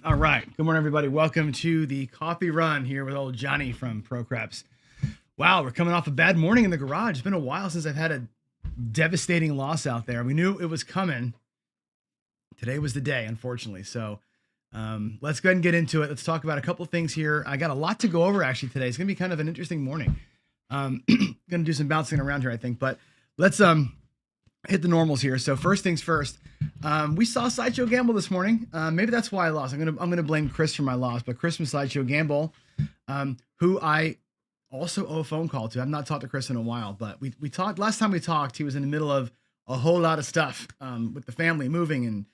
All right. Good morning, everybody. Welcome to the coffee run here with old Johnny from Pro Craps. Wow, we're coming off a bad morning in the garage. It's been a while since I've had a devastating loss out there. We knew it was coming. Today was the day, unfortunately. So let's go ahead and get into it. Let's talk about a couple of things here. I got a lot to go over actually today. It's going to be kind of an interesting morning. Going to do some bouncing around here, I think. But let's hit the normals here. So first things first, we saw Sideshow Gamble this morning. Maybe that's why I lost. I'm gonna blame Chris for my loss, but Chris from Sideshow Gamble, who I also owe a phone call to. I've not talked to Chris in a while, but we talked last time we talked. He was in the middle of a whole lot of stuff with the family moving and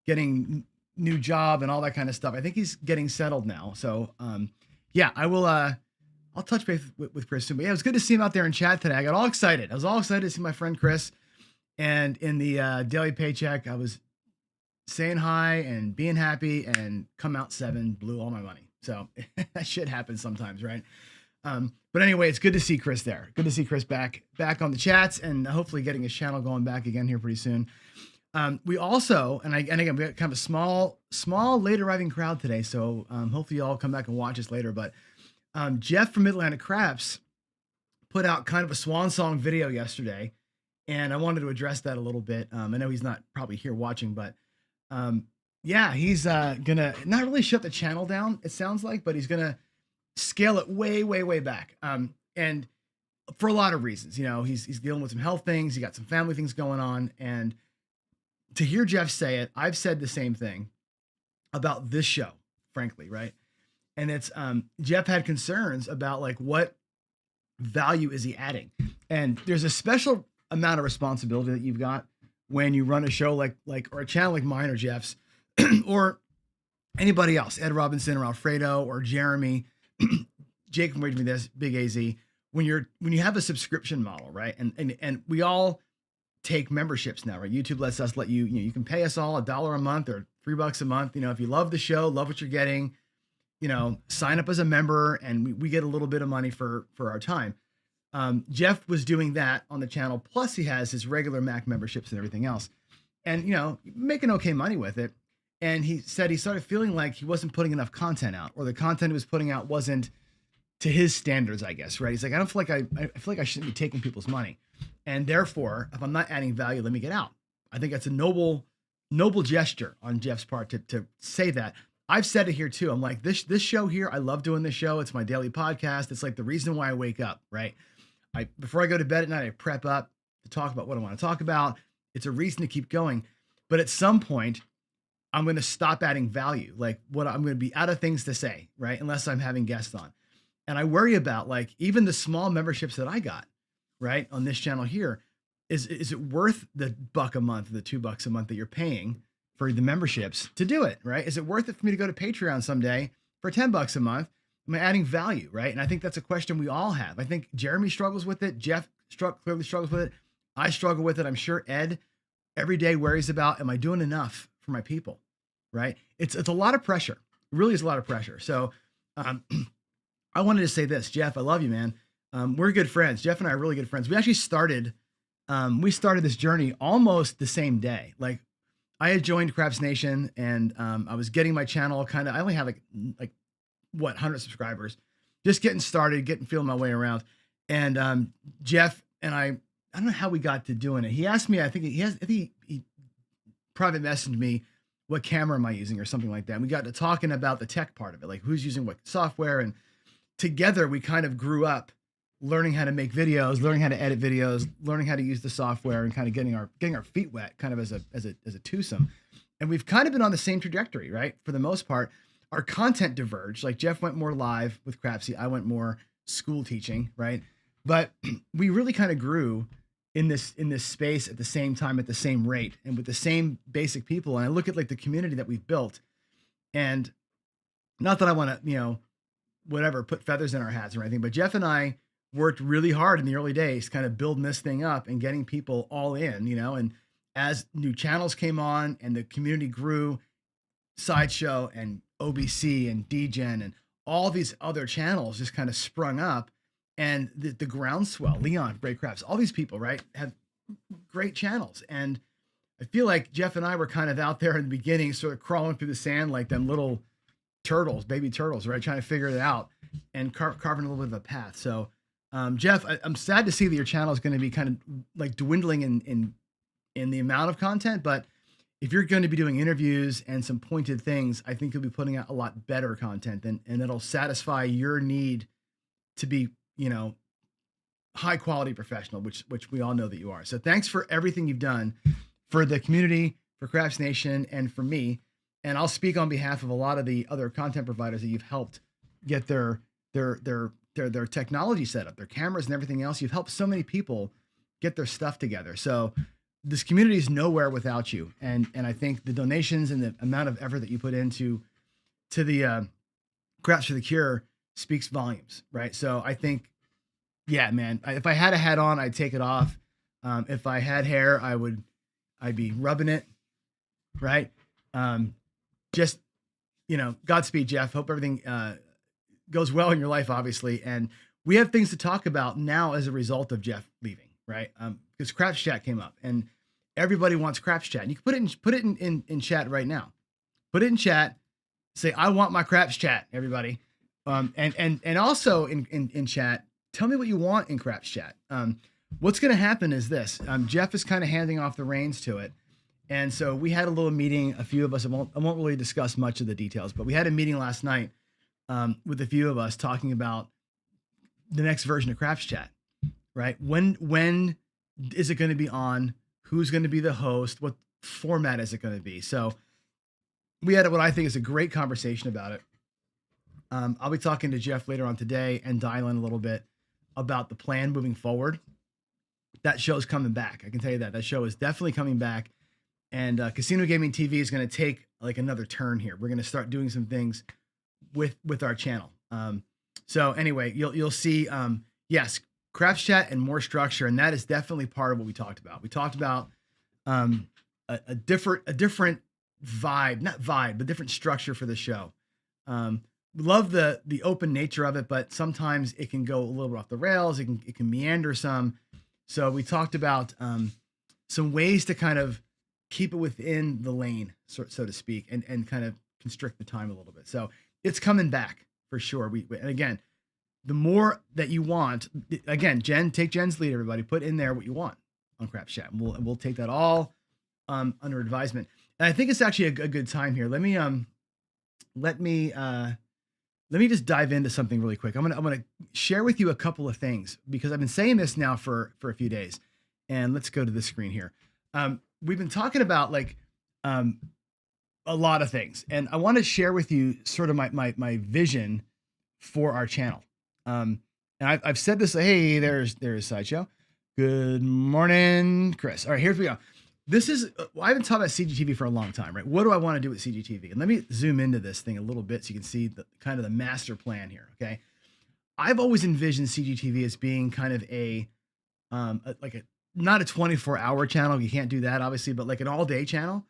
getting new job and all that kind of stuff. I think he's getting settled now. So yeah, I will. I'll touch base with Chris soon. But yeah, it was good to see him out there in chat today. I got all excited. I was all excited to see my friend Chris. And in the daily paycheck, I was saying hi and being happy, and come out 7, blew all my money. So that shit happens sometimes, right? But anyway, it's good to see Chris there. Good to see Chris back on the chats, and hopefully getting his channel going back again here pretty soon. We also, and again, we got kind of a small late arriving crowd today. So hopefully y'all come back and watch us later. But Jeff from Mid-Atlantic Craps put out kind of a swan song video yesterday. And I wanted to address that a little bit. I know he's not probably here watching, but yeah, he's gonna not really shut the channel down, it sounds like, but he's gonna scale it way back. And for a lot of reasons, you know, he's dealing with some health things, he got some family things going on. And to hear Jeff say it, I've said the same thing about this show, frankly, right? And it's Jeff had concerns about like what value is he adding, and there's a special amount of responsibility that you've got when you run a show like or a channel like mine or Jeff's or anybody else, Ed Robinson or Alfredo or Jeremy, Jake from Wage Me This, Big AZ, when you have a subscription model, right? And we all take memberships now, right? YouTube lets us you can pay us all $1 a month or $3 a month. You know, if you love the show, love what you're getting, you know, sign up as a member and we get a little bit of money for our time. Jeff was doing that on the channel. Plus he has his regular Mac memberships and everything else, and, you know, making okay money with it. And he said he started feeling like he wasn't putting enough content out, or the content he was putting out wasn't to his standards, I guess. Right. He's like, I feel like I shouldn't be taking people's money. And therefore, if I'm not adding value, let me get out. I think that's a noble gesture on Jeff's part to say that. I've said it here too. I'm like, this show here, I love doing this show. It's my daily podcast. It's like the reason why I wake up, right? Before I go to bed at night, I prep up to talk about what I want to talk about. It's a reason to keep going. But at some point, I'm going to stop adding value. Like I'm going to be out of things to say, right? Unless I'm having guests on. And I worry about like even the small memberships that I got, right, on this channel here. Is it worth the $1 a month, the $2 a month that you're paying for the memberships to do it, right? Is it worth it for me to go to Patreon someday for $10 a month? Am I adding value, right? And I think that's a question we all have. I think Jeremy struggles with it. Jeff clearly struggles with it. I struggle with it. I'm sure Ed every day worries about, am I doing enough for my people, right? It's a lot of pressure. It really is a lot of pressure. So I wanted to say this, Jeff, I love you, man. We're good friends. Jeff and I are really good friends. We actually started this journey almost the same day. Like I had joined Craps Nation and I was getting my channel I only had like 100 subscribers, just getting started, feeling my way around. And Jeff and I don't know how we got to doing it. He asked me, I think he private messaged me, what camera am I using or something like that. And we got to talking about the tech part of it, like who's using what software. And together we kind of grew up learning how to make videos, learning how to edit videos, learning how to use the software, and kind of getting our feet wet kind of as a twosome. And we've kind of been on the same trajectory, right? For the most part. Our content diverged. Like Jeff went more live with Crapsy. I went more school teaching, right? But we really kind of grew in this space at the same time, at the same rate, and with the same basic people. And I look at like the community that we've built, and not that I want to, you know, whatever, put feathers in our hats or anything, but Jeff and I worked really hard in the early days, kind of building this thing up and getting people all in, you know, and as new channels came on and the community grew, Sideshow and OBC and DGen and all these other channels just kind of sprung up, and the groundswell, Leon, Great Craps, all these people, right, have great channels. And I feel like Jeff and I were kind of out there in the beginning, sort of crawling through the sand like them little turtles, baby turtles, right? Trying to figure it out and carving a little bit of a path. So, Jeff, I'm sad to see that your channel is going to be kind of like dwindling in the amount of content, but if you're going to be doing interviews and some pointed things, I think you'll be putting out a lot better content and it'll satisfy your need to be, high quality professional, which we all know that you are. So thanks for everything you've done for the community, for Craps Nation, and for me. And I'll speak on behalf of a lot of the other content providers that you've helped get their technology set up, their cameras and everything else. You've helped so many people get their stuff together. So this community is nowhere without you. And I think the donations and the amount of effort that you put into the Craps for the Cure speaks volumes, right? So I think, yeah, man, if I had a hat on, I'd take it off. If I had hair, I'd be rubbing it, right? Just, Godspeed, Jeff. Hope everything goes well in your life, obviously. And we have things to talk about now as a result of Jeff leaving, right? Because Craps Chat came up and everybody wants Craps Chat. And you can put it in chat right now. Put it in chat. Say, I want my Craps Chat, everybody. And also in chat, tell me what you want in Craps Chat. What's going to happen is this. Jeff is kind of handing off the reins to it. And so we had a little meeting, a few of us, I won't really discuss much of the details, but we had a meeting last night with a few of us talking about the next version of Craps Chat, right? When is it going to be on? Who's going to be the host? What format is it going to be? So we had what I think is a great conversation about it. I'll be talking to Jeff later on today and dial in a little bit about the plan moving forward. That show's coming back. I can tell you that show is definitely coming back. And Casino Gaming TV is going to take like another turn here. We're going to start doing some things with our channel. So anyway, you'll see, yes, Craps Chat and more structure. And that is definitely part of what we talked about. We talked about a different vibe, not vibe, but different structure for the show. Love the open nature of it, but sometimes it can go a little bit off the rails. It can meander some. So we talked about some ways to kind of keep it within the lane, so to speak, and kind of constrict the time a little bit. So it's coming back for sure. And again, the more that you want, again, take Jen's lead, everybody. Put in there what you want on Craps Chat. We'll take that all under advisement. And I think it's actually a good time here. Let me just dive into something really quick. I'm gonna share with you a couple of things because I've been saying this now for a few days. And let's go to the screen here. We've been talking about a lot of things, and I want to share with you sort of my vision for our channel. And I've said this. Hey, there's Sideshow. Good morning, Chris. All right, here we go. This is, I haven't talked about CGTV for a long time, right? What do I want to do with CGTV? And let me zoom into this thing a little bit so you can see the kind of the master plan here, okay? I've always envisioned CGTV as being kind of not a 24-hour channel. You can't do that, obviously, but like an all-day channel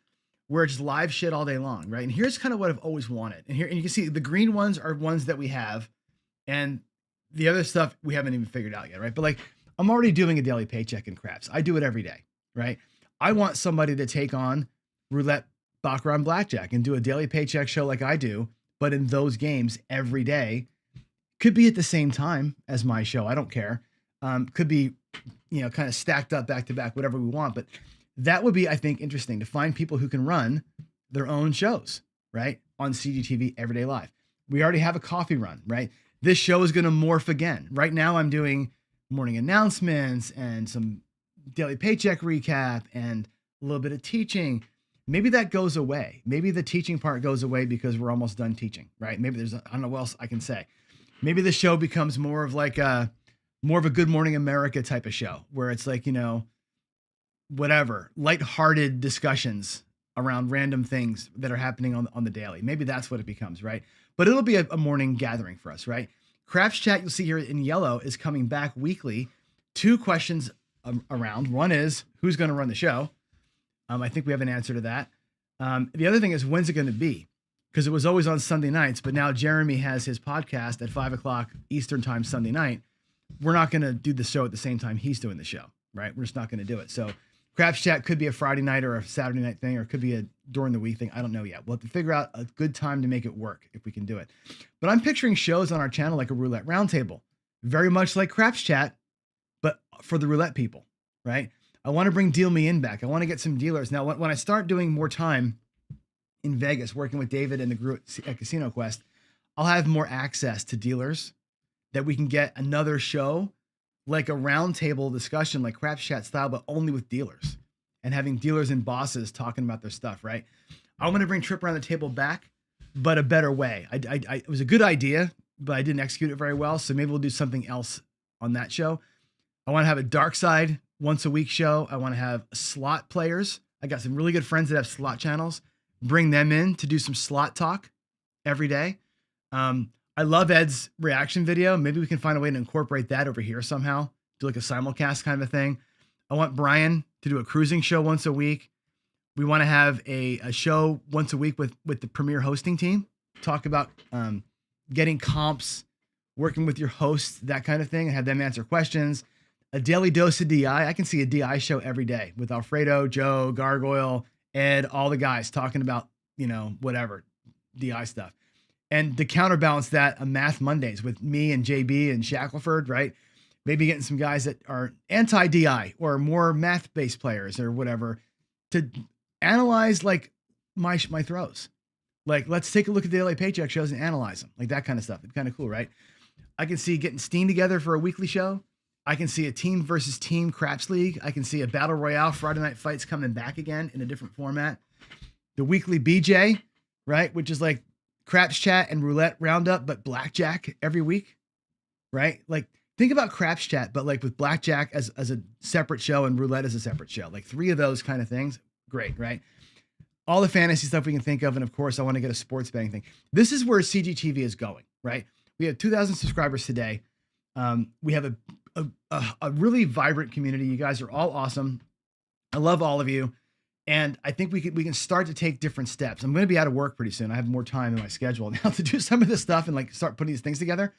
where it's live shit all day long, right? And here's kind of what I've always wanted. And you can see the green ones are ones that we have, and the other stuff we haven't even figured out yet, right? But like, I'm already doing a daily paycheck in Craps. I do it every day, right? I want somebody to take on roulette, baccarat, and blackjack and do a daily paycheck show like I do, but in those games every day. Could be at the same time as my show. I don't care. Could be, kind of stacked up back to back, whatever we want. But that would be, I think, interesting to find people who can run their own shows, right? On CGTV Everyday Live. We already have a coffee run, right? This show is going to morph again. Right now I'm doing morning announcements and some daily paycheck recap and a little bit of teaching. Maybe that goes away. Maybe the teaching part goes away because we're almost done teaching, right? Maybe I don't know what else I can say. Maybe the show becomes more of a Good Morning America type of show where it's like, whatever, lighthearted discussions around random things that are happening on the daily. Maybe that's what it becomes, right? But it'll be a morning gathering for us, right? Craps Chat, you'll see here in yellow, is coming back weekly. 2 questions around. One is, who's going to run the show? I think we have an answer to that. The other thing is, when's it going to be? Because it was always on Sunday nights, but now Jeremy has his podcast at 5 o'clock Eastern time Sunday night. We're not going to do the show at the same time he's doing the show, right? We're just not going to do it. So Craps Chat could be a Friday night or a Saturday night thing, or it could be a during the week thing. I don't know yet. We'll have to figure out a good time to make it work if we can do it. But I'm picturing shows on our channel like a roulette roundtable, very much like Craps Chat, but for the roulette people, right? I want to bring Deal Me In back. I want to get some dealers. Now, when I start doing more time in Vegas, working with David and the group at Casino Quest, I'll have more access to dealers that we can get another show, like a roundtable discussion, like Craps Chat style, but only with dealers and having dealers and bosses talking about their stuff, right? I want to bring Trip Around the Table back, but a better way. It was a good idea, but I didn't execute it very well. So maybe we'll do something else on that show. I want to have a dark side once a week show. I want to have slot players. I got some really good friends that have slot channels. Bring them in to do some slot talk every day. I love Ed's reaction video. Maybe we can find a way to incorporate that over here somehow. Do like a simulcast kind of a thing. I want Brian to do a cruising show once a week. We want to have a show once a week with the premier hosting team. Talk about getting comps, working with your hosts, that kind of thing, and have them answer questions. A daily dose of DI. I can see a DI show every day with Alfredo, Joe, Gargoyle, Ed, all the guys talking about, whatever, DI stuff. And to counterbalance that, a Math Mondays with me and JB and Shackelford, right? Maybe getting some guys that are anti-DI or more math-based players or whatever to analyze like my throws. Like, let's take a look at the daily paycheck shows and analyze them. Like that kind of stuff. It's kind of cool, right? I can see getting Steen together for a weekly show. I can see a team versus team craps league. I can see a battle royale Friday night fights coming back again in a different format. The weekly BJ, right? Which is like Craps Chat and roulette roundup, but blackjack every week, right? Like think about Craps Chat, but like with blackjack as a separate show and roulette as a separate show, like 3 of those kind of things. Great, right? All the fantasy stuff we can think of. And of course I want to get a sports betting thing. This is where CGTV is going, right? We have 2,000 subscribers today. We have a really vibrant community. You guys are all awesome. I love all of you. And I think we can start to take different steps. I'm going to be out of work pretty soon. I have more time in my schedule now to do some of this stuff and like start putting these things together.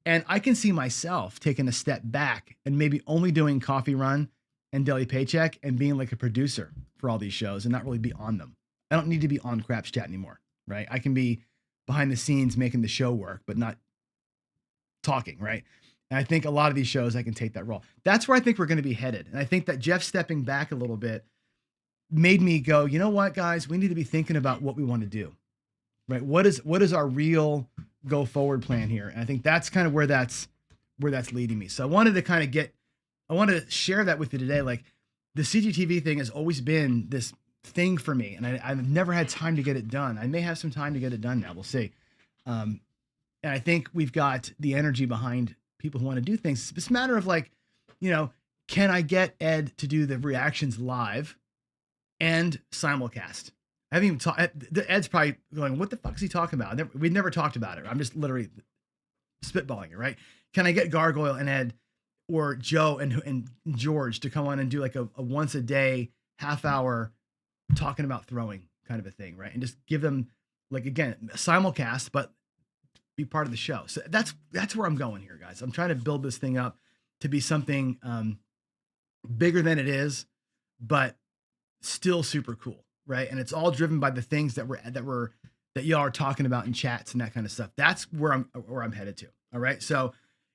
And I can see myself taking a step back and maybe only doing Coffee Run and Daily Paycheck and being like a producer for all these shows and not really be on them. I don't need to be on Craps Chat anymore, right? I can be behind the scenes making the show work, but not talking, right? And I think a lot of these shows, I can take that role. That's where I think we're going to be headed. And I think that Jeff stepping back a little bit made me go, you know what, guys, we need to be thinking about what we want to do, right? What is our real go forward plan here? And I think that's kind of where that's leading me. So I wanted to share that with you today. Like the CGTV thing has always been this thing for me. And I've never had time to get it done. I may have some time to get it done now. We'll see. And I think we've got the energy behind people who want to do things. It's a matter of like, can I get Ed to do the reactions live and simulcast? I haven't even talked. Ed's probably going, what the fuck is he talking about? We've never talked about it. I'm just literally spitballing it, right? Can I get Gargoyle and Ed or Joe and George to come on and do like a once a day, half hour talking about throwing kind of a thing, right? And just give them like, again, simulcast, but be part of the show. So that's where I'm going here, guys. I'm trying to build this thing up to be something bigger than it is, but still super cool, right? And it's all driven by the things that y'all are talking about in chats and that kind of stuff. That's where I'm headed to. All right. So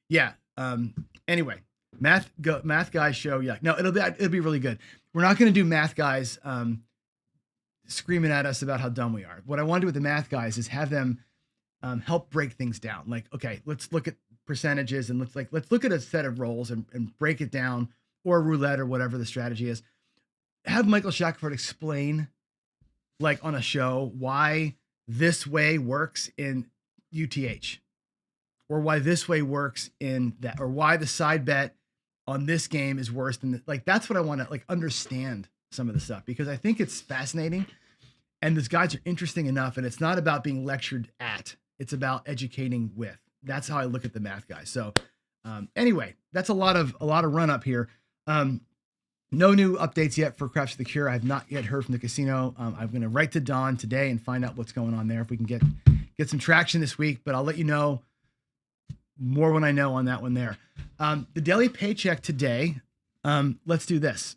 yeah. Anyway, math guys show. Yeah. No, it'll be really good. We're not going to do math guys screaming at us about how dumb we are. What I want to do with the math guys is have them help break things down. Like, okay, let's look at percentages and let's look at a set of rolls and break it down, or roulette or whatever the strategy is. Have Michael Shackelford explain, like on a show, why this way works in UTH, or why this way works in that, or why the side bet on this game is worse than like, that's what I want to like understand some of the stuff, because I think it's fascinating and these guys are interesting enough, and it's not about being lectured at, it's about educating with. That's how I look at the math guys. So anyway, that's a lot of run up here. No new updates yet for Craps the Cure. I have not yet heard from the casino. I'm going to write to Don today and find out what's going on there, if we can get some traction this week, but I'll let you know more when I know on that one there. The daily paycheck today. Let's do this.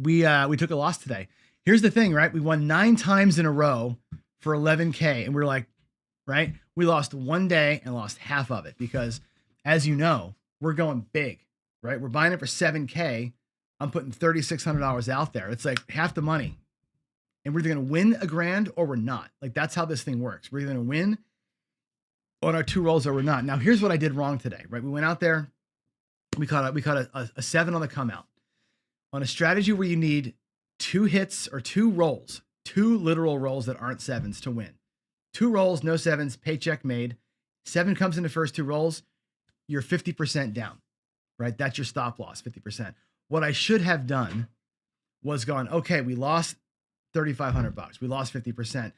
we took a loss today. Here's the thing, right? We won 9 times in a row for 11K, and we're like, right? We lost one day and lost half of it because, as you know, we're going big, right? We're buying it for 7K. I'm putting $3,600 out there. It's like half the money, and we're either going to win a grand or we're not. Like, that's how this thing works. We're either going to win on our 2 rolls or we're not. Now, here's what I did wrong today, right? We went out there, we caught a 7 on the come out on a strategy where you need 2 hits or 2 rolls, 2 literal rolls that aren't 7s to win. 2 rolls, no 7s, paycheck made. 7 comes in the first 2 rolls, you're 50% down, right? That's your stop loss, 50%. What I should have done was gone, okay, we lost $3,500. We lost 50%.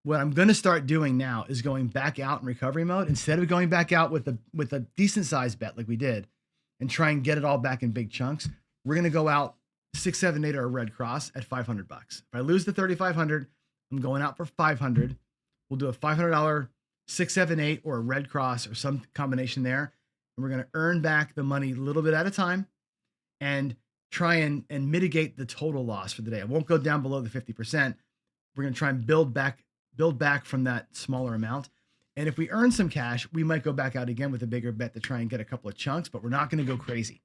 What I'm going to start doing now is going back out in recovery mode instead of going back out with a decent sized bet like we did and try and get it all back in big chunks. We're going to go out 6, 7, 8 or a red cross at $500. If I lose the 3,500, I'm going out for 500. We'll do a $500 6, 7, 8 or a red cross or some combination there. And we're going to earn back the money a little bit at a time and try and mitigate the total loss for the day. I won't go down below the 50%. We're going to try and build back from that smaller amount. And if we earn some cash, we might go back out again with a bigger bet to try and get a couple of chunks, but we're not going to go crazy.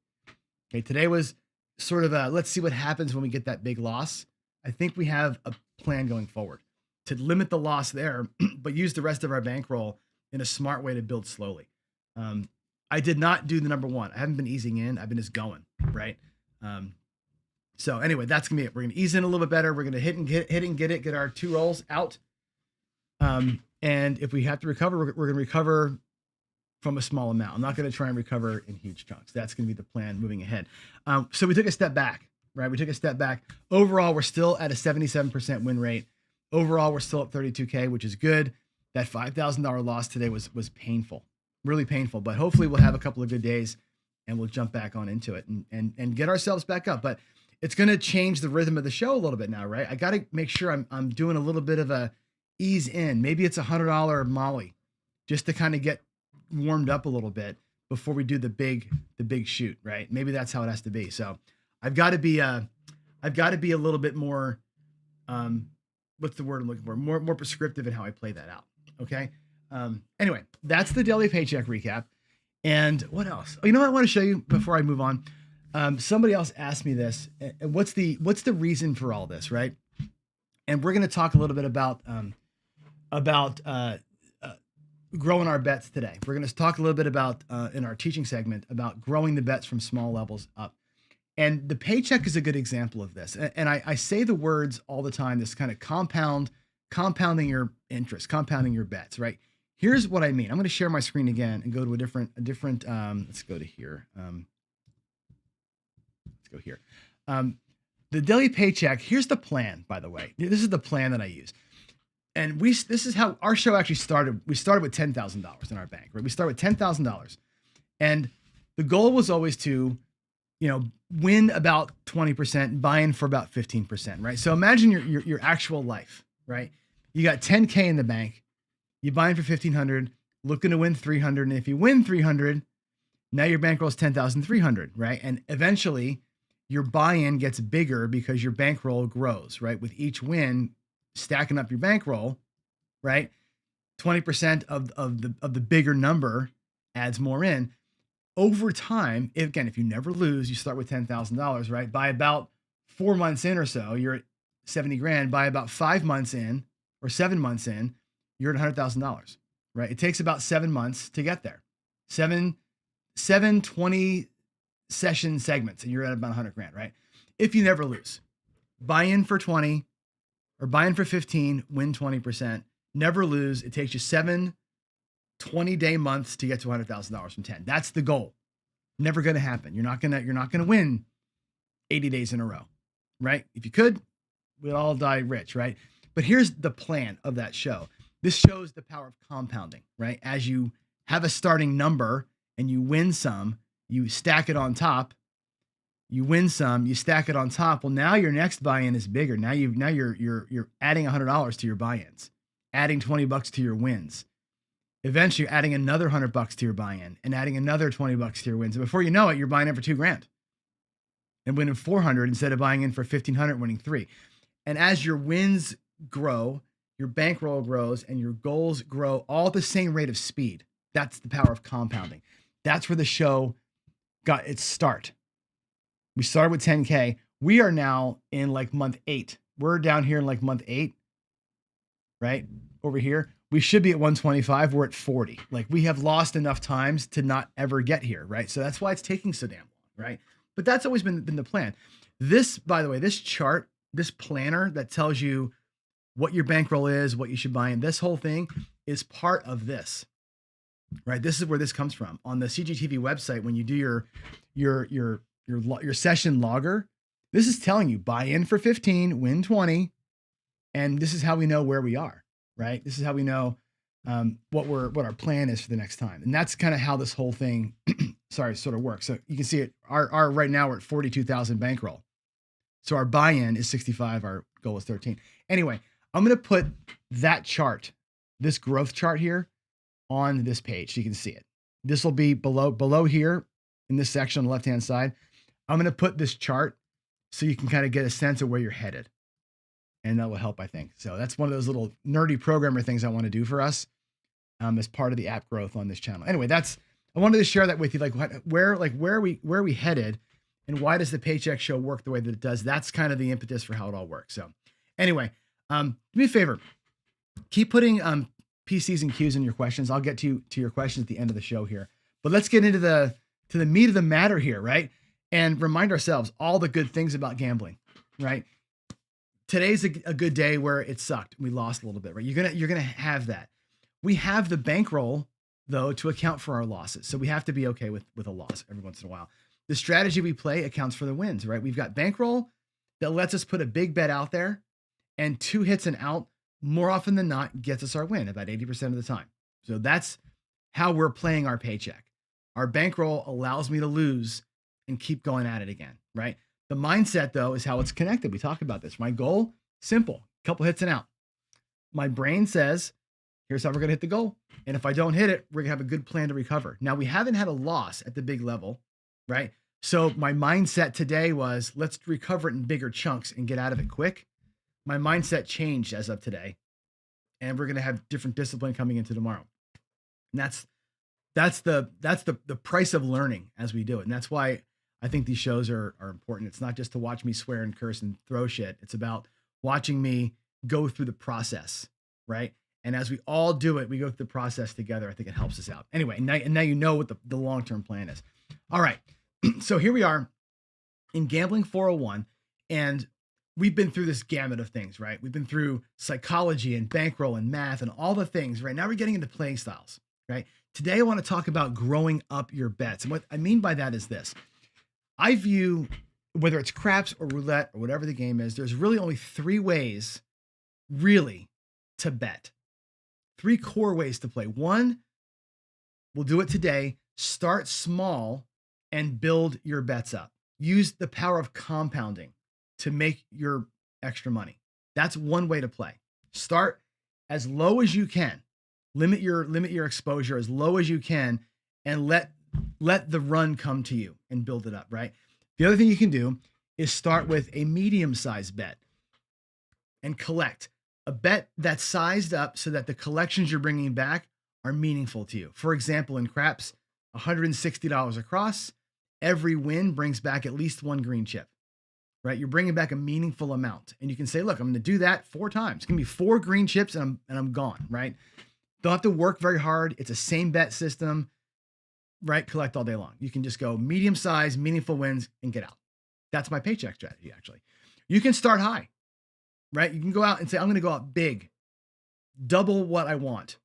Okay. Today was sort of let's see what happens when we get that big loss. I think we have a plan going forward to limit the loss there, but use the rest of our bankroll in a smart way to build slowly. I did not do the number 1. I haven't been easing in. I've been just going, right? So anyway, that's gonna be it. We're gonna ease in a little bit better. We're gonna hit and get our 2 rolls out. And if we have to recover, we're gonna recover from a small amount. I'm not gonna try and recover in huge chunks. That's gonna be the plan moving ahead. So we took a step back, right? We took a step back. Overall, we're still at a 77% win rate. Overall, we're still at 32K, which is good. That $5,000 loss today was painful, really painful, but hopefully we'll have a couple of good days and we'll jump back on into it and get ourselves back up. But it's going to change the rhythm of the show a little bit now, right? I got to make sure I'm doing a little bit of a ease in. Maybe it's $100 Molly just to kind of get warmed up a little bit before we do the big shoot, right? Maybe that's how it has to be. So I've got to be a little bit more, what's the word I'm looking for? More prescriptive in how I play that out. Okay. Anyway, that's the daily paycheck recap. And what else? Oh, you know what I want to show you before I move on? Somebody else asked me this. What's the reason for all this, right? And we're going to talk a little bit about growing our bets today. We're going to talk a little bit about in our teaching segment about growing the bets from small levels up. And the paycheck is a good example of this. And I say the words all the time, this kind of compounding your interest, compounding your bets, right? Here's what I mean. I'm going to share my screen again and go to a different, let's go to here. Let's go here. The daily paycheck, here's the plan, by the way. This is the plan that I use. And this is how our show actually started. We started with $10,000 in our bank, right? We started with $10,000. And the goal was always to, win about 20%, buy in for about 15%, right? So imagine your actual life, right? You got 10K in the bank, you buy in for 1,500, looking to win 300. And if you win 300, now your bankroll is 10,300, right? And eventually your buy-in gets bigger because your bankroll grows, right? With each win, stacking up your bankroll, right? 20% of the bigger number adds more in. Over time, if you never lose, you start with $10,000, right? By about 4 months in or so, you're at 70 grand. By about 5 months in or 7 months in, you're at $100,000, right? It takes about 7 months to get there. Seven 20 session segments, and you're at about 100 grand, right? If you never lose, buy in for 20 or buy in for 15, win 20%, never lose. It takes you 7 20-day months to get to $100,000 from 10. That's the goal. Never going to happen. You're not going to win 80 days in a row, right? If you could, we'd all die rich, right? But here's the plan of that show. This shows the power of compounding, right? As you have a starting number and you win some, you stack it on top. You win some, you stack it on top. Well, now your next buy-in is bigger. Now you're adding $100 to your buy-ins, adding $20 to your wins. Eventually, you're adding another $100 to your buy-in and adding another $20 to your wins. And before you know it, you're buying in for $2,000. and winning 400 instead of buying in for 1,500, winning 3. And as your wins grow, your bankroll grows and your goals grow all at the same rate of speed. That's the power of compounding. That's where the show got its start. We started with 10K. We are now in like month 8. We're down here in like month 8, right? Over here. We should be at 125. We're at 40. Like we have lost enough times to not ever get here, right? So that's why it's taking so damn long, right? But that's always been the plan. This, by the way, this chart, this planner that tells you what your bankroll is, what you should buy in, this whole thing is part of this, right? This is where this comes from. On the CGTV website, when you do your session logger, this is telling you buy in for 15, win 20, and this is how we know where we are, right? This is how we know what our plan is for the next time, and that's kind of how this whole thing, sort of works. So you can see it. Our right now we're at 42,000 bankroll, so our buy-in is 65. Our goal is 13. Anyway, I'm going to put that chart, this growth chart here, on this page so you can see it. This will be below here in this section on the left-hand side. I'm going to put this chart so you can kind of get a sense of where you're headed. And that will help, I think. So that's one of those little nerdy programmer things I want to do for us as part of the app growth on this channel. Anyway, I wanted to share that with you, like where are we headed, and why does the Paycheck show work the way that it does? That's kind of the impetus for how it all works. So anyway, do me a favor, keep putting PCs and Qs in your questions. I'll get to your questions at the end of the show here, but let's get into the meat of the matter here, right? And remind ourselves all the good things about gambling, right? Today's a good day where it sucked. We lost a little bit, right? You're gonna have that. We have the bankroll though to account for our losses, so we have to be okay with a loss every once in a while. The strategy we play accounts for the wins, right? We've got bankroll that lets us put a big bet out there, and 2 hits and out more often than not gets us our win about 80% of the time. So that's how we're playing our paycheck. Our bankroll allows me to lose and keep going at it again, right? The mindset, though, is how it's connected. We talk about this. My goal, simple, couple hits and out. My brain says, here's how we're going to hit the goal. And if I don't hit it, we're going to have a good plan to recover. Now, we haven't had a loss at the big level, right? So my mindset today was, let's recover it in bigger chunks and get out of it quick. My mindset changed as of today, and we're going to have different discipline coming into tomorrow. And that's the price of learning as we do it. And that's why I think these shows are important. It's not just to watch me swear and curse and throw shit. It's about watching me go through the process, right? And as we all do it, we go through the process together. I think it helps us out. Anyway, now you know what the long-term plan is. All right. So here we are in Gambling 401, and we've been through this gamut of things, right? We've been through psychology and bankroll and math and all the things, right? Now we're getting into playing styles, right? Today, I want to talk about growing up your bets. And what I mean by that is this. I view, whether it's craps or roulette or whatever the game is, there's really only 3 ways really to bet. 3 core ways to play. One, we'll do it today. Start small and build your bets up. Use the power of compounding to make your extra money. That's one way to play. Start as low as you can. Limit your exposure as low as you can, and let the run come to you and build it up, right? The other thing you can do is start with a medium-sized bet and collect a bet that's sized up so that the collections you're bringing back are meaningful to you. For example, in craps, $160 across, every win brings back at least 1 green chip, right? You're bringing back a meaningful amount, and you can say, look, I'm going to do that 4 times. It's going to be 4 green chips and I'm gone, right? Don't have to work very hard. It's a same bet system, right? Collect all day long. You can just go medium size, meaningful wins, and get out. That's my paycheck strategy, actually. You can start high, right? You can go out and say, I'm going to go out big, double what I want,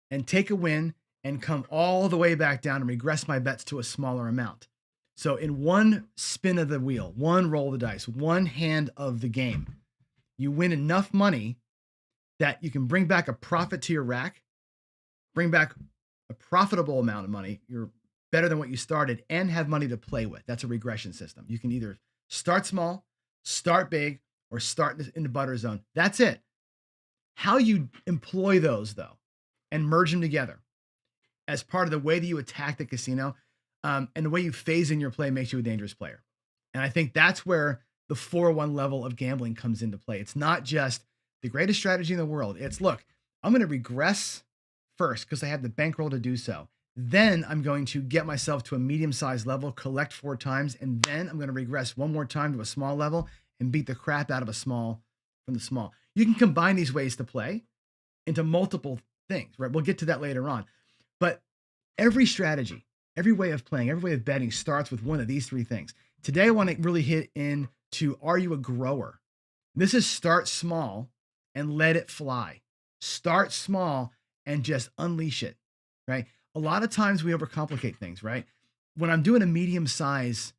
and take a win and come all the way back down and regress my bets to a smaller amount. So in one spin of the wheel, one roll of the dice, one hand of the game, you win enough money that you can bring back a profit to your rack, bring back a profitable amount of money. You're better than what you started, and have money to play with. That's a regression system. You can either start small, start big, or start in the butter zone. That's it. How you employ those, though, and merge them together as part of the way that you attack the casino, and the way you phase in your play makes you a dangerous player. And I think that's where the 4-1 level of gambling comes into play. It's not just the greatest strategy in the world. It's, look, I'm going to regress first because I have the bankroll to do so. Then I'm going to get myself to a medium-sized level, collect 4 times, and then I'm going to regress one more time to a small level and beat the crap out of a small from the small. You can combine these ways to play into multiple things, right? We'll get to that later on. But every strategy, every way of playing, every way of betting starts with one of these 3 things. Today, I want to really hit into, are you a grower? This is start small and let it fly. Start small and just unleash it, right? A lot of times we overcomplicate things, right? When I'm doing a medium size,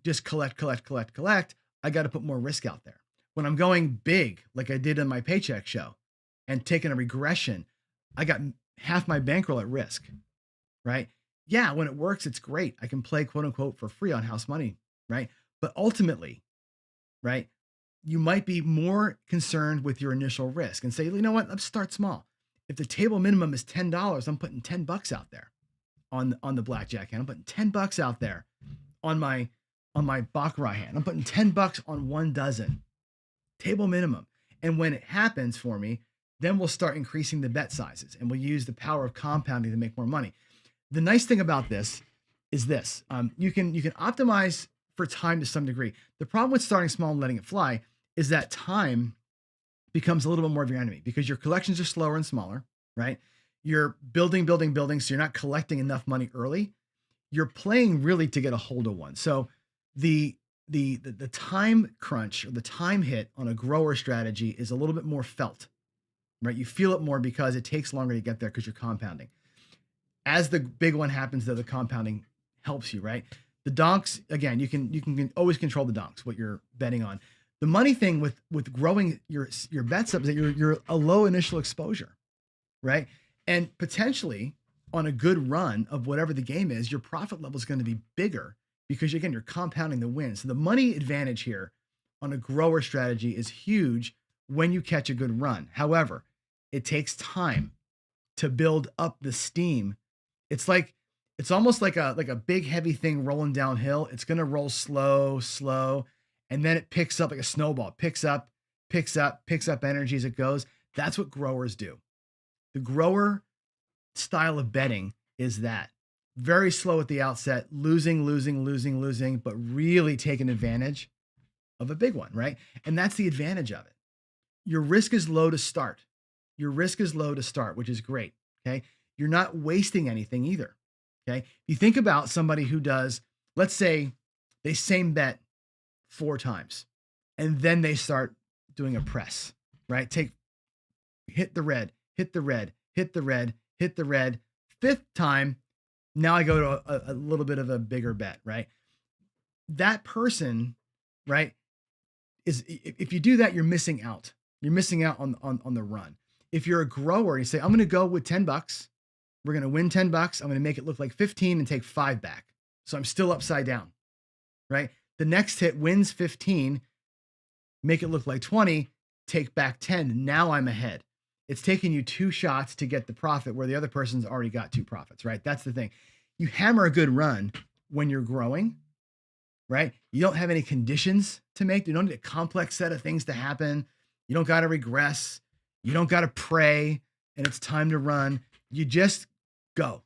just collect, I got to put more risk out there. When I'm going big, like I did in my paycheck show and taking a regression, I got half my bankroll at risk, right? Yeah, when it works, it's great. I can play quote unquote for free on house money, right? But ultimately, right, you might be more concerned with your initial risk and say, you know what, let's start small. If the table minimum is $10, I'm putting $10 out there on the blackjack hand. I'm putting $10 out there on my baccarat hand. I'm putting $10 on 1 dozen, table minimum. And when it happens for me, then we'll start increasing the bet sizes and we'll use the power of compounding to make more money. The nice thing about this is this: you can optimize for time to some degree. The problem with starting small and letting it fly is that time becomes a little bit more of your enemy because your collections are slower and smaller, right? You're building, so you're not collecting enough money early. You're playing really to get a hold of one. So the time crunch or the time hit on a grower strategy is a little bit more felt, right? You feel it more because it takes longer to get there because you're compounding. As the big one happens, though, the compounding helps you, right? The donks, again, you can always control the donks, what you're betting on. The money thing with growing your bets up is that you're a low initial exposure, right? And potentially on a good run of whatever the game is, your profit level is going to be bigger because, again, you're compounding the wins. So the money advantage here on a grower strategy is huge when you catch a good run. However, it takes time to build up the steam. It's almost like a big heavy thing rolling downhill. It's going to roll slow, and then it picks up like a snowball. It picks up energy as it goes. That's what growers do. The grower style of betting is that very slow at the outset, losing, but really taking advantage of a big one, right? And that's the advantage of it. Your risk is low to start. Which is great. Okay. You're not wasting anything either. Okay. If you think about somebody who does, let's say they same bet 4 times and then they start doing a press, right? Hit the red, 5th time. Now I go to a little bit of a bigger bet, right? That person, right, if you do that, you're missing out. You're missing out on the run. If you're a grower, you say, I'm going to go with $10. We're going to win $10. I'm going to make it look like 15 and take 5 back. So I'm still upside down, right? The next hit wins 15, make it look like 20, take back 10. Now I'm ahead. It's taking you 2 shots to get the profit where the other person's already got 2 profits, right? That's the thing. You hammer a good run when you're growing, right? You don't have any conditions to make. You don't need a complex set of things to happen. You don't got to regress. You don't got to pray and it's time to run. You just go.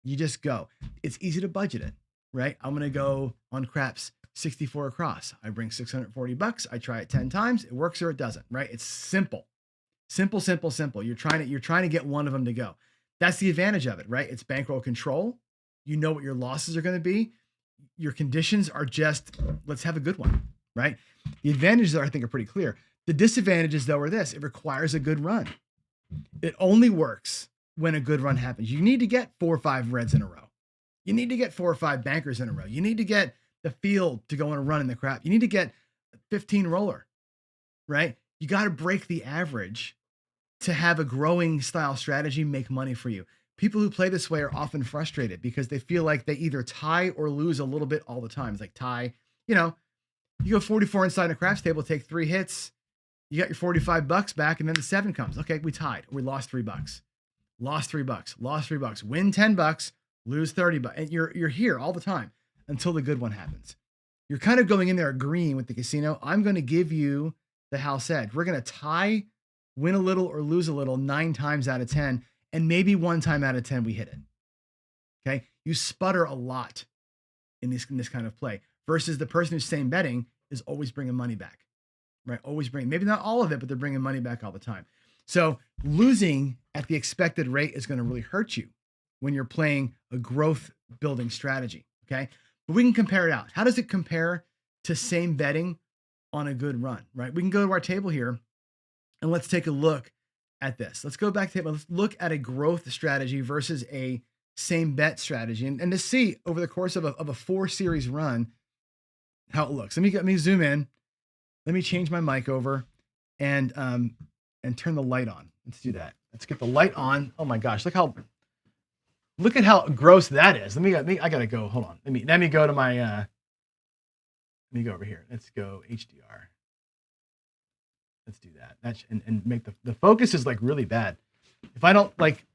It's easy to budget it, right? I'm going to go on craps 64 across. I bring $640. I try it 10 times. It works or it doesn't, right? It's simple. You're trying to get one of them to go. That's the advantage of it, right? It's bankroll control. You know what your losses are going to be. Your conditions are just, let's have a good one, right? The advantages I think are pretty clear. The disadvantages though are this: it requires a good run. It only works when a good run happens. You need to get 4 or 5 reds in a row. You need to get 4 or 5 bankers in a row. You need to get the field to go on a run in the crap. You need to get 15 roller, right? You got to break the average to have a growing style strategy make money for you. People who play this way are often frustrated because they feel like they either tie or lose a little bit all the time. It's like tie, you go 44 inside a craps table, take 3 hits, you got your $45 back, and then the 7 comes. Okay, we tied. We lost $3. Lost $3. Win $10, lose $30. And you're here all the time until the good one happens. you're kind of going in there agreeing with the casino. I'm going to give you the house edge. We're going to tie, win a little or lose a little 9 times out of 10. And maybe 1 time out of 10, we hit it. Okay. You sputter a lot in this kind of play versus the person who's same betting is always bringing money back, right? Always bringing, maybe not all of it, but they're bringing money back all the time. So losing at the expected rate is going to really hurt you when you're playing a growth building strategy. Okay. But we can compare it out. How does it compare to same betting on a good run, right? We can go to our table here and let's take a look at this. Let's go back to table. Let's look at a growth strategy versus a same bet strategy and to see over the course of a 4 series run how it looks. Let me zoom in. Let me change my mic over and turn the light on. Let's do that. Let's get the light on. Oh my gosh, look at how gross that is. I gotta go. Hold on. Let me go to my let me go over here. Let's go HDR. Let's do that. And make the focus is like really bad. If I don't like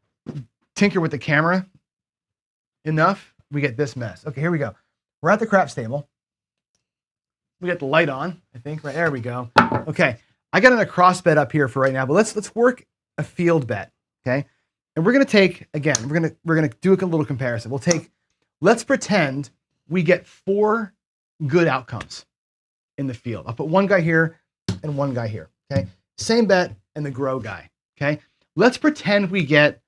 tinker with the camera enough, we get this mess. Okay, here we go. We're at the craps table. We got the light on, I think. Right there we go. Okay, I got a cross bet up here for right now, but let's work a field bet. Okay, and we're gonna take again. We're gonna do a little comparison. Let's pretend we get 4 good outcomes in the field. I'll put one guy here and one guy here. Okay, same bet and the grow guy. Okay, let's pretend we get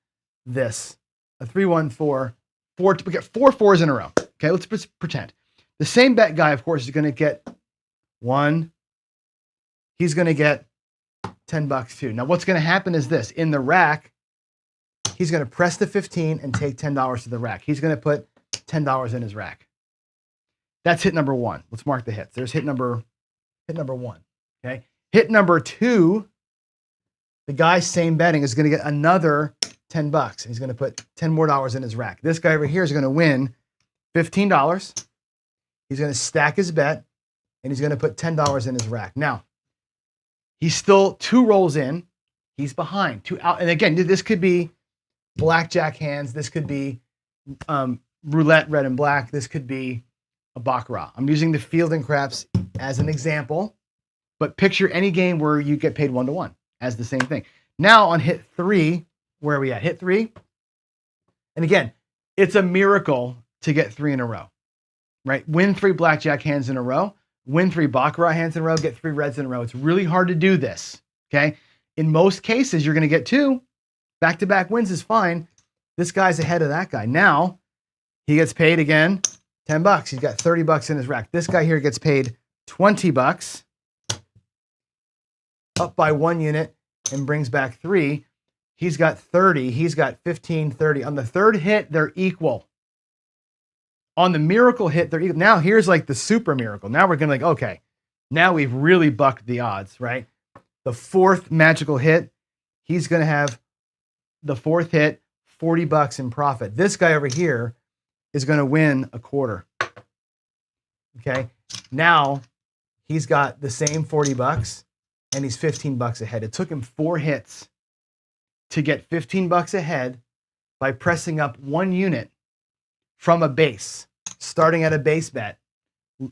this a 3, 1, 4. We get 4 4s in a row. Okay, let's pretend. The same bet guy, of course, is going to get 1. He's going to get $10 too. Now, what's going to happen is this. In the rack, he's going to press the 15 and take $10 to the rack. He's going to put $10 in his rack. That's hit number 1. Let's mark the hits. There's hit number 1. Okay. Hit number 2, the guy same betting is going to get another $10. He's going to put $10 more in his rack. This guy over here is going to win $15. He's going to stack his bet and he's going to put $10 in his rack. Now, he's still 2 rolls in. He's behind 2 out. And again, this could be blackjack hands. This could be roulette, red and black. This could be a baccarat. I'm using the field and craps as an example, but picture any game where you get paid 1-to-1 as the same thing. Now on hit 3, where are we at? Hit 3. And again, it's a miracle to get 3 in a row, right? Win 3 blackjack hands in a row, win 3 baccarat hands in a row, get 3 reds in a row. It's really hard to do this, okay? In most cases, you're going to get 2. Back-to-back wins is fine. This guy's ahead of that guy. Now, he gets paid again $10. He's got $30 in his rack. This guy here gets paid $20, up by 1 unit and brings back 3. He's got 30. He's got 15, 30. On the third hit, they're equal. On the miracle hit, they're equal. Now, here's like the super miracle. Now we're going to like, okay, now we've really bucked the odds, right? The 4th magical hit, he's going to have the 4th hit, $40 in profit. This guy over here is going to win a quarter. Okay. Now he's got the same $40 and he's $15 ahead. It took him 4 hits to get $15 ahead by pressing up 1 unit from a base, starting at a base bet,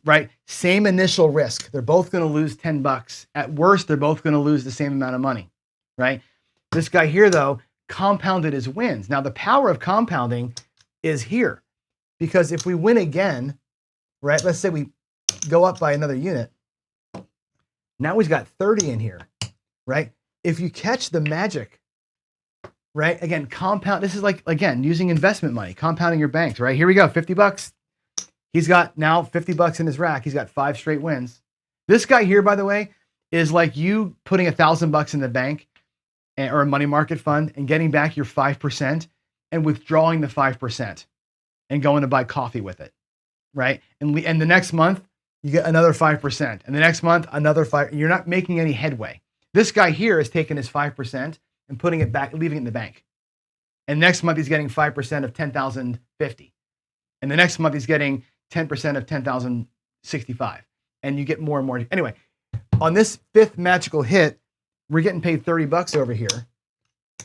right? Same initial risk. They're both going to lose $10. At worst, they're both going to lose the same amount of money, right? This guy here, though, compounded his wins. Now, the power of compounding is here because if we win again, right? Let's say we go up by another unit. Now he's got 30 in here, right? If you catch the magic, right? Again, compound. This is like, again, using investment money, compounding your banks, right? Here we go, $50. He's got now $50 in his rack. He's got 5 straight wins. This guy here, by the way, is like you putting $1,000 in the bank or a money market fund and getting back your 5% and withdrawing the 5% and going to buy coffee with it, right? And the next month, you get another 5%. And the next month, another 5%. You're not making any headway. This guy here is taking his 5% and putting it back, leaving it in the bank. And next month, he's getting 5% of 10,050. And the next month, he's getting 10% of 10,065. And you get more and more. Anyway, on this 5th magical hit, we're getting paid $30 over here,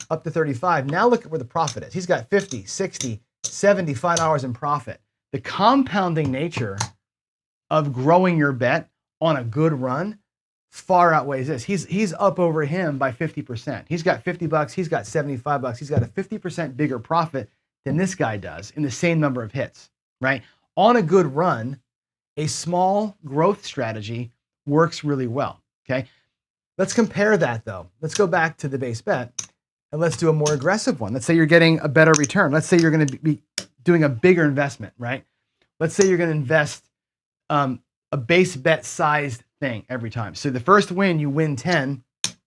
up to 35. Now look at where the profit is. He's got 50, 60, $75 in profit. The compounding nature of growing your bet on a good run far outweighs this. He's up over him by 50%. He's got $50, he's got $75. He's got a 50% bigger profit than this guy does in the same number of hits, right? On a good run, a small growth strategy works really well, okay? Let's compare that though. Let's go back to the base bet and let's do a more aggressive one. Let's say you're getting a better return. Let's say you're going to be doing a bigger investment, right? Let's say you're going to invest a base bet sized thing every time. So the first win, you win 10. Let's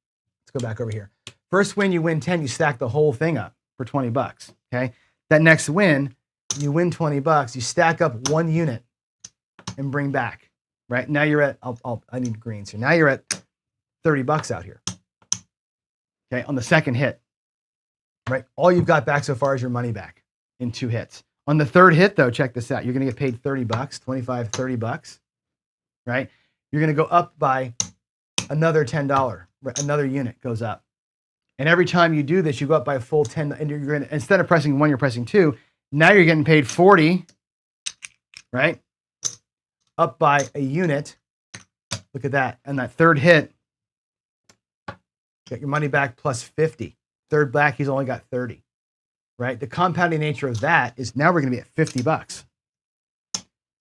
go back over here. First win, you win 10, you stack the whole thing up for $20, okay? That next win, you win $20, you stack up 1 unit and bring back, right? Now you're at, I need greens here. Now you're at $30 out here, okay? On the second hit, right? All you've got back so far is your money back in 2 hits. On the third hit though, check this out. You're gonna get paid $30, 25, $30, right? You're gonna go up by another $10, another unit goes up. And every time you do this, you go up by a full 10, and you're gonna, instead of pressing 1, you're pressing 2. Now you're getting paid 40, right? Up by a unit. Look at that. And that third hit, get your money back plus 50. Third back, he's only got 30, right? The compounding nature of that is now we're gonna be at $50.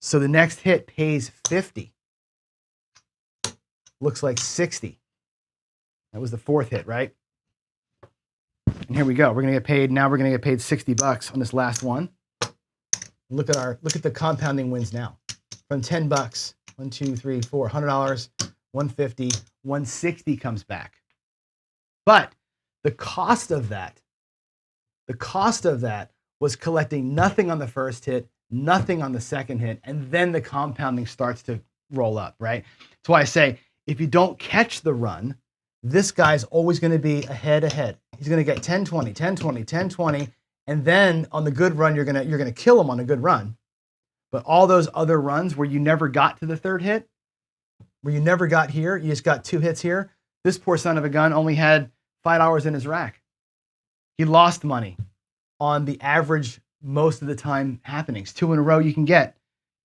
So the next hit pays 50. Looks like 60. That was the fourth hit, right? And here we go. We're gonna get paid. Now we're gonna get paid $60 on this last one. Look at the compounding wins now. From $10, 1, 2, 3, 4, $100, 150, 160 comes back. But the cost of that was collecting nothing on the first hit, nothing on the second hit, and then the compounding starts to roll up, right? That's why I say, if you don't catch the run, this guy's always going to be ahead. He's going to get 10, 20, 10, 20, 10, 20, and then on the good run, you're going to kill him on a good run. But all those other runs where you never got to the third hit, where you never got here, you just got 2 hits here, this poor son of a gun only had $5 in his rack. He lost money on the average most of the time happenings. 2 in a row you can get.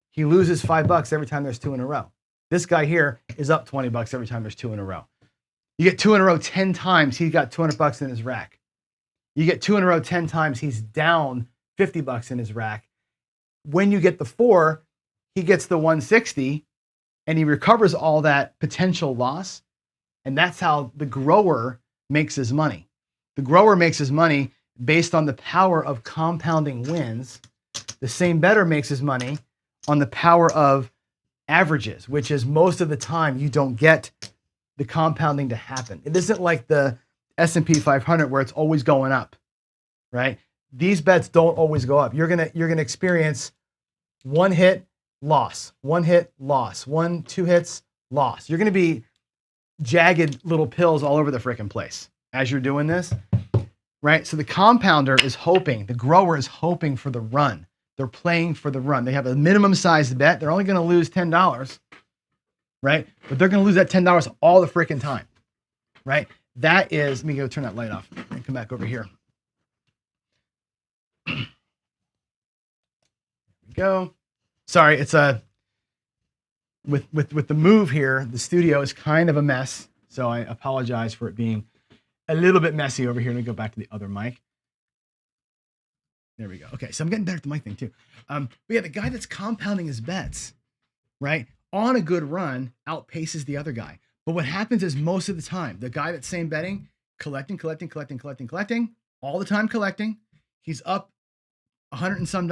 He loses $5 every time there's 2 in a row. This guy here is up $20 every time there's 2 in a row. You get 2 in a row 10 times, he's got $200 in his rack. You get 2 in a row 10 times, he's down $50 in his rack. When you get the 4, he gets the 160 and he recovers all that potential loss. And that's how the grower makes his money. The grower makes his money based on the power of compounding wins. The same bettor makes his money on the power of averages, which is most of the time you don't get the compounding to happen. It isn't like the S&P 500 where it's always going up, right? These bets don't always go up. You're gonna experience 1 hit, loss, 1 hit, loss, 1, 2 hits, loss. You're gonna be jagged little pills all over the frickin' place as you're doing this, right? So the compounder is hoping, the grower is hoping for the run. They're playing for the run. They have a minimum sized bet. They're only going to lose $10, right? But they're going to lose that $10 all the freaking time, right? That is, let me go turn that light off and come back over here. There we go. Sorry, it's with the move here, the studio is kind of a mess. So I apologize for it being a little bit messy over here. Let me go back to the other mic. There we go. Okay, so I'm getting better at the mic thing too. But yeah, the guy that's compounding his bets, right, on a good run outpaces the other guy. But what happens is most of the time, the guy that's same betting, collecting, all the time collecting, he's up $100 and some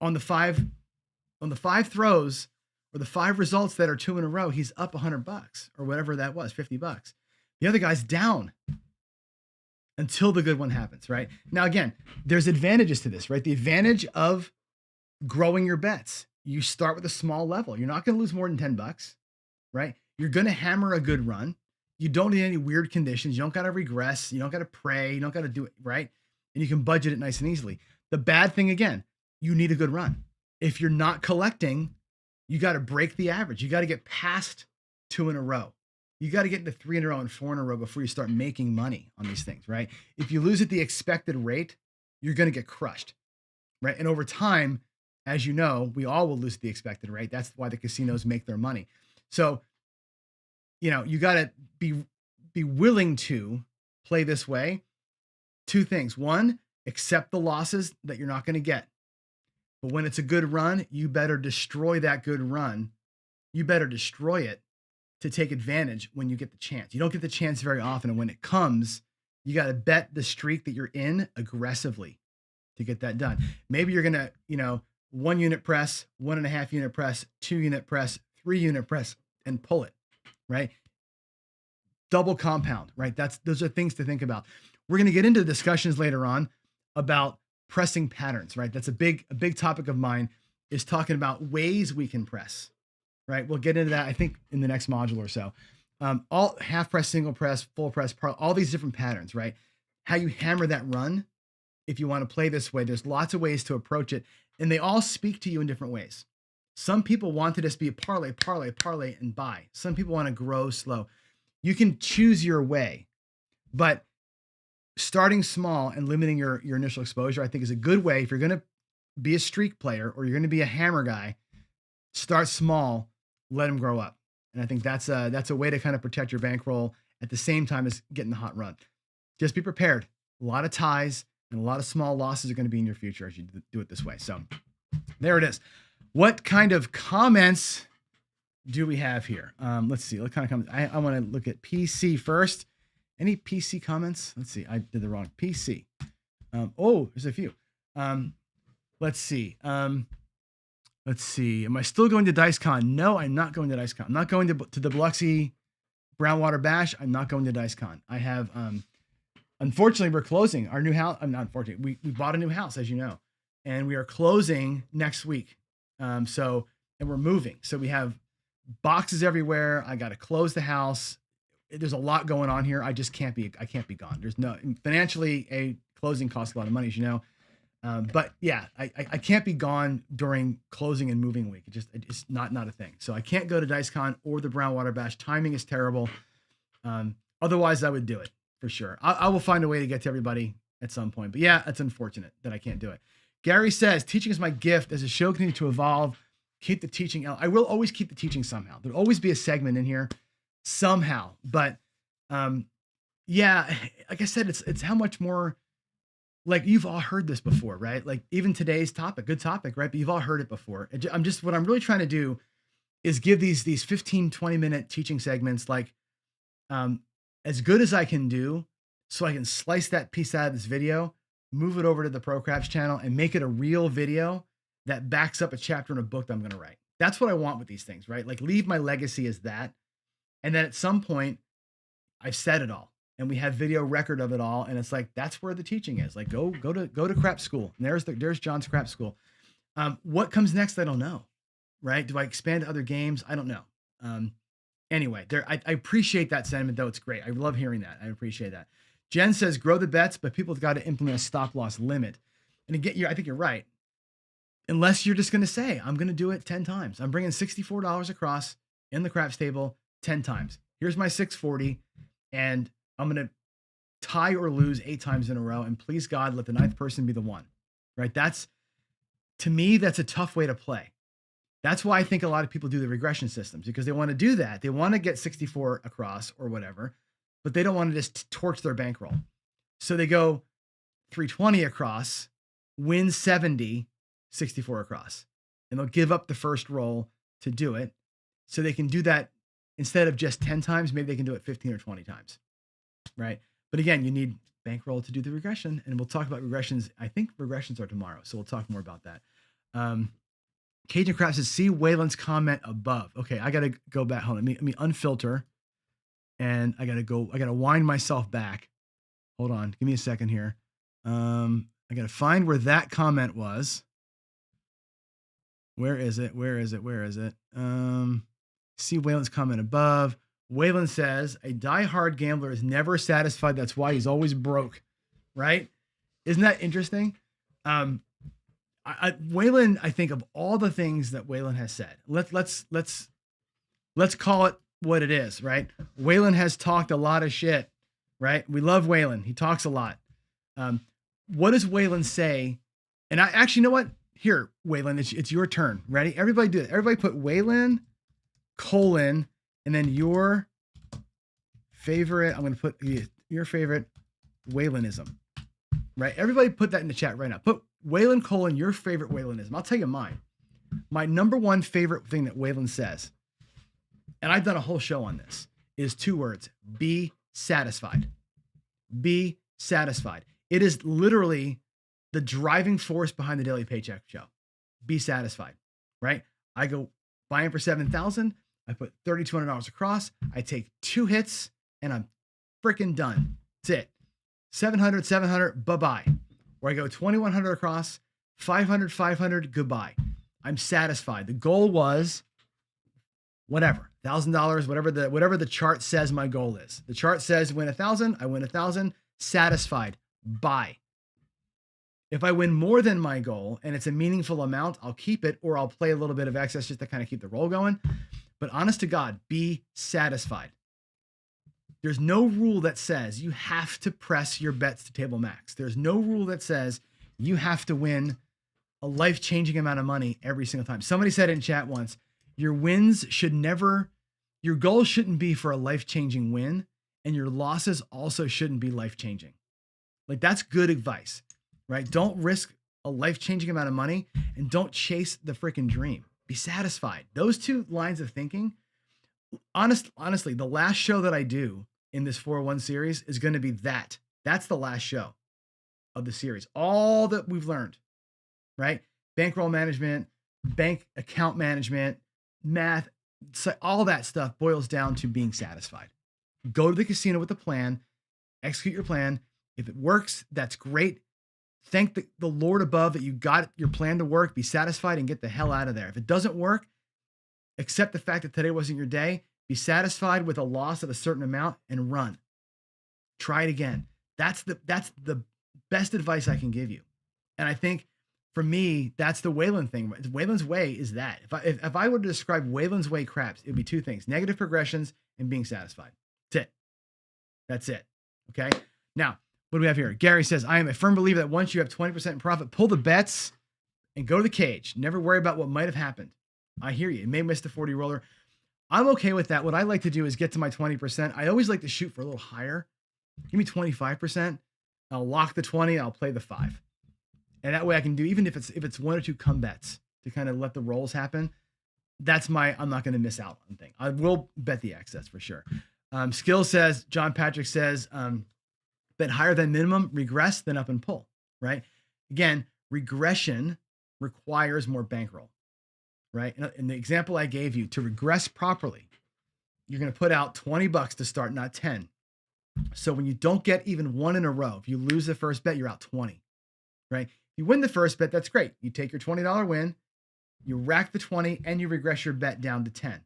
on the 5 throws or the 5 results that are 2 in a row. He's up $100 or whatever that was, $50. The other guy's down until the good one happens, right? Now, again, there's advantages to this, right? The advantage of growing your bets. You start with a small level. You're not going to lose more than $10, right? You're going to hammer a good run. You don't need any weird conditions. You don't got to regress. You don't got to pray. You don't got to do it, right? And you can budget it nice and easily. The bad thing, again, you need a good run. If you're not collecting, you got to break the average. You got to get past 2 in a row. You got to get into 3 in a row and 4 in a row before you start making money on these things, right? If you lose at the expected rate, you're going to get crushed, right? And over time, as you know, we all will lose the expected rate. That's why the casinos make their money. So, you got to be willing to play this way. Two things. One, accept the losses that you're not going to get. But when it's a good run, you better destroy that good run. You better destroy it to take advantage when you get the chance. You don't get the chance very often. And when it comes, you got to bet the streak that you're in aggressively to get that done. Maybe you're going to, 1 unit press, 1.5 unit press, 2 unit press, 3 unit press, and pull it, right? Double compound, right? Those are things to think about. We're going to get into discussions later on about pressing patterns, right? That's a big topic of mine, is talking about ways we can press, right? We'll get into that, I think, in the next module or so. All half press, single press, full press, all these different patterns, right? How you hammer that run. If you want to play this way, there's lots of ways to approach it, and they all speak to you in different ways. Some people want to just be a parlay, and buy. Some people want to grow slow. You can choose your way, but starting small and limiting your initial exposure, I think, is a good way. If you're going to be a streak player or you're going to be a hammer guy, start small, let them grow up. And I think that's a way to kind of protect your bankroll at the same time as getting the hot run. Just be prepared. A lot of ties and a lot of small losses are going to be in your future as you do it this way. So there it is. What kind of comments do we have here? Let's see. What kind of comments? I want to look at PC first. Any PC comments? Let's see. I did the wrong PC. There's a few. Let's see. Let's see. Am I still going to DiceCon? No, I'm not going to DiceCon. I'm not going to the Biloxi Brownwater Bash. I'm not going to DiceCon. I have, unfortunately, we're closing our new house. I'm not unfortunately. We bought a new house, as you know, and we are closing next week. And we're moving. So we have boxes everywhere. I got to close the house. There's a lot going on here. I can't be gone. There's no, financially, a closing costs a lot of money, as you know. But yeah, I can't be gone during closing and moving week. It's not a thing. So I can't go to DiceCon or the Brownwater Bash. Timing is terrible. Otherwise I would do it for sure. I will find a way to get to everybody at some point, but yeah, it's unfortunate that I can't do it. Gary says, teaching is my gift. As the show continues to evolve, keep the teaching. I will always keep the teaching somehow. There'll always be a segment in here somehow, but, yeah, like I said, it's how much more, like, you've all heard this before, right? Like, even today's topic, good topic, right? But you've all heard it before. What I'm really trying to do is give these 15, 20 minute teaching segments, like, as good as I can do, so I can slice that piece out of this video, move it over to the ProCraps channel and make it a real video that backs up a chapter in a book that I'm going to write. That's what I want with these things, right? Like, leave my legacy as that. And then at some point I've said it all and we have video record of it all. And it's like, that's where the teaching is. Like, go to crap school. And there's John's crap school. What comes next? I don't know. Right. Do I expand to other games? I don't know. Anyway, I appreciate that sentiment though. It's great. I love hearing that. I appreciate that. Jen says, grow the bets, but people have got to implement a stop loss limit. And again, I think you're right. Unless you're just going to say, I'm going to do it 10 times. I'm bringing $64 across in the craps table 10 times. Here's my 640. And I'm going to tie or lose 8 times in a row. And please God, let the 9th person be the one, right? To me, that's a tough way to play. That's why I think a lot of people do the regression systems, because they want to do that. They want to get 64 across or whatever, but they don't want to just torch their bankroll. So they go 320 across, win 70, 64 across, and they'll give up the first roll to do it. So they can do that instead of just 10 times, maybe they can do it 15 or 20 times, right? But again, you need bankroll to do the regression, and we'll talk about regressions. I think regressions are tomorrow, so we'll talk more about that. Cajun Crab says, see Waylon's comment above. Okay, I got to go back. Hold on, let me unfilter, and I got to wind myself back. Hold on, give me a second here. I got to find where that comment was. Where is it? See Waylon's comment above. Waylon says, a diehard gambler is never satisfied. That's why he's always broke, right? Isn't that interesting? Waylon, I think of all the things that Waylon has said, let's call it what it is, right? Waylon has talked a lot of shit, right? We love Waylon. He talks a lot. What does Waylon say? And I actually, you know what? here, Waylon, it's your turn. Ready? Everybody do it. Everybody put Waylon, colon, and then your favorite. I'm going to put your favorite Waylonism, right? Everybody put that in the chat right now. Put Waylon, colon, your favorite Waylonism. I'll tell you mine. My number one favorite thing that Waylon says, and I've done a whole show on this, is 2 words: be satisfied. Be satisfied. It is literally the driving force behind the Daily Paycheck show. Be satisfied, right? I go buying for $7,000. I put $3,200 across. I take 2 hits and I'm freaking done. That's it. 700, bye-bye. Or I go 2,100 across, 500, goodbye. I'm satisfied. The goal was whatever, $1,000, whatever the chart says my goal is. The chart says win 1,000, I win 1,000, satisfied, bye. If I win more than my goal and it's a meaningful amount, I'll keep it, or I'll play a little bit of excess just to kind of keep the roll going. But honest to God, be satisfied. There's no rule that says you have to press your bets to table max. There's no rule that says you have to win a life-changing amount of money every single time. Somebody said in chat once, your goal shouldn't be for a life-changing win, and your losses also shouldn't be life-changing. Like, that's good advice, right? Don't risk a life-changing amount of money, and don't chase the freaking dream. Be satisfied. Those 2 lines of thinking, honestly, the last show that I do in this 401 series is going to be that. That's the last show of the series. All that we've learned, right? Bankroll management, bank account management, math, so all that stuff boils down to being satisfied. Go to the casino with a plan, execute your plan. If it works, that's great. Thank the Lord above that you got your plan to work. Be satisfied and get the hell out of there. If it doesn't work, accept the fact that today wasn't your day. Be satisfied with a loss of a certain amount and run. Try it again. That's the best advice I can give you. And I think for me, that's the Waylon thing. Waylon's way is that. If I were to describe Waylon's way craps, it'd be 2 things: negative progressions and being satisfied. That's it. That's it. Okay. Now, what do we have here? Gary says, I am a firm believer that once you have 20% in profit, pull the bets and go to the cage. Never worry about what might have happened. I hear you. You may miss the 40 roller. I'm okay with that. What I like to do is get to my 20%. I always like to shoot for a little higher. Give me 25%. I'll lock the 20. I'll play the 5. And that way I can do, even if it's 1 or 2 come bets to kind of let the rolls happen. I'm not going to miss out on thing. I will bet the excess for sure. Skill says, John Patrick says, bet higher than minimum, regress, then up and pull, right? Again, regression requires more bankroll, right? And the example I gave you, to regress properly, you're going to put out $20 to start, not 10. So when you don't get even 1 in a row, if you lose the first bet, you're out 20, right? If you win the first bet, that's great. You take your $20 win, you rack the 20, and you regress your bet down to 10.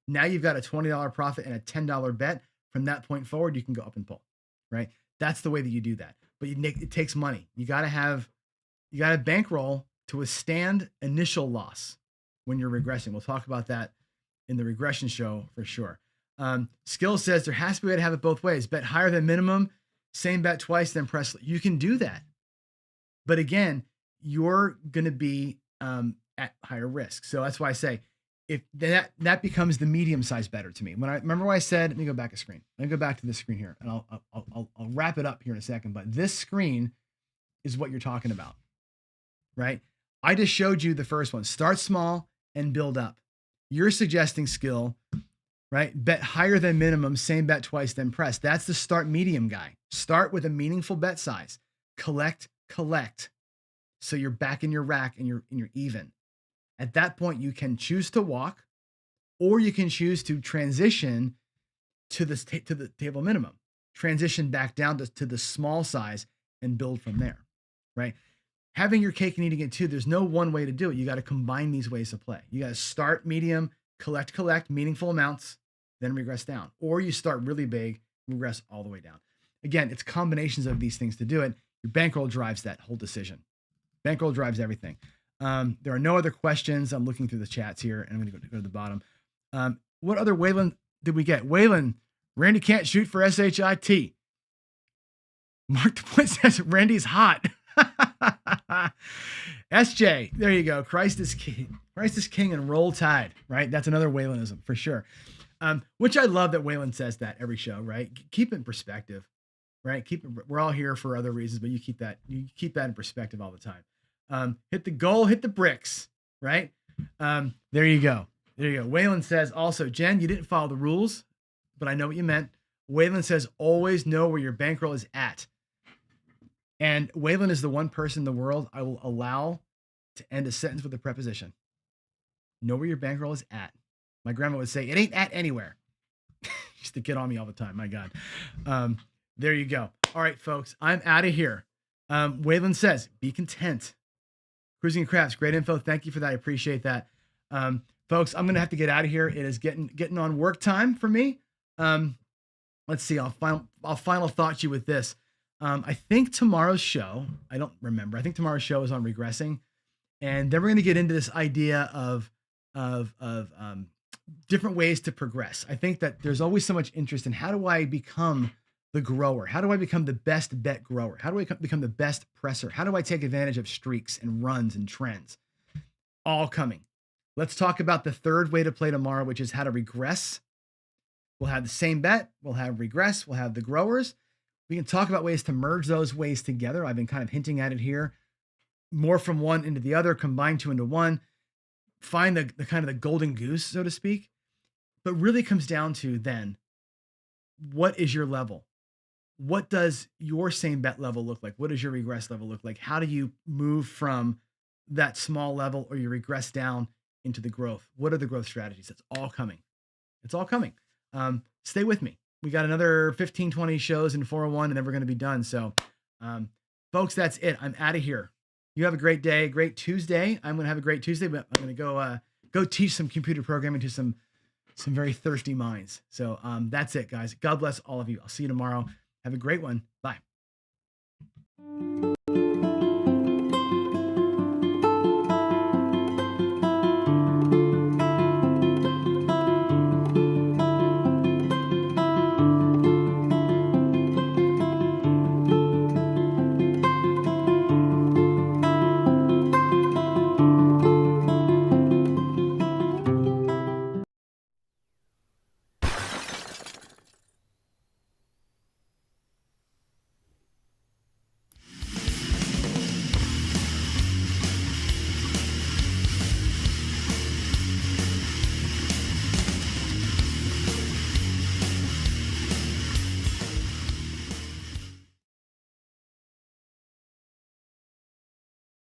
Now you've got a $20 profit and a $10 bet. From that point forward, you can go up and pull, right? That's the way that you do that. But it takes money. You got to bankroll to withstand initial loss when you're regressing. We'll talk about that in the regression show for sure. Skill says there has to be a way to have it both ways. Bet higher than minimum, same bet twice, then press. You can do that. But again, you're going to be at higher risk. So that's why I say, if that becomes the medium-sized better to me. Remember what I said, let me go back a screen. Let me go back to this screen here, and I'll wrap it up here in a second. But this screen is what you're talking about, right? I just showed you the first one. Start small and build up. You're suggesting, Skill, right? Bet higher than minimum, same bet twice, then press. That's the start medium guy. Start with a meaningful bet size. Collect. So you're back in your rack and you're even. At that point, you can choose to walk, or you can choose to transition to the table minimum, transition back down to the small size and build from there, right? Having your cake and eating it too, there's no one way to do it. You got to combine these ways to play. You got to start medium, collect meaningful amounts, then regress down. Or you start really big, regress all the way down. Again, it's combinations of these things to do it. Your bankroll drives that whole decision. Bankroll drives everything. There are no other questions. I'm looking through the chats here, and I'm going to go to the bottom. What other Waylon did we get? Waylon, Randy can't shoot for SHIT. Mark the Point says Randy's hot. SJ, there you go. Christ is king. Christ is king and roll tide, right? That's another Waylandism for sure. Which I love that Wayland says that every show, right? Keep it in perspective, right? We're all here for other reasons, but you keep that in perspective all the time. Hit the goal, hit the bricks, right? There you go. There you go. Wayland says also, Jen, you didn't follow the rules, but I know what you meant. Wayland says, always know where your bankroll is at. And Wayland is the one person in the world I will allow to end a sentence with a preposition. Know where your bankroll is at. My grandma would say, it ain't at anywhere. Used to get on me all the time. My God. There you go. All right, folks, I'm out of here. Wayland says, be content. Cruising and Crafts, great info. Thank you for that. I appreciate that. Folks, I'm going to have to get out of here. It is getting on work time for me. Let's see. I'll final thought you with this. I think tomorrow's show, I don't remember. I think tomorrow's show is on regressing. And then we're going to get into this idea of different ways to progress. I think that there's always so much interest in how do I become the grower? How do I become the best bet grower? How do I become the best presser? How do I take advantage of streaks and runs and trends? All coming. Let's talk about the third way to play tomorrow, which is how to regress. We'll have the same bet. We'll have regress. We'll have the growers. We can talk about ways to merge those ways together. I've been kind of hinting at it here. More from one into the other, combine two into one. Find the kind of the golden goose, so to speak. But really comes down to then, what is your level? What does your same bet level look like? What does your regress level look like? How do you move from that small level or you regress down into the growth? What are the growth strategies? It's all coming. It's all coming. Stay with me. We got another 15, 20 shows in 401 and then we're going to be done. So, folks, that's it. I'm out of here. You have a great day, great Tuesday. I'm going to have a great Tuesday, but I'm going to go teach some computer programming to some very thirsty minds. So, that's it, guys. God bless all of you. I'll see you tomorrow. Have a great one. Bye.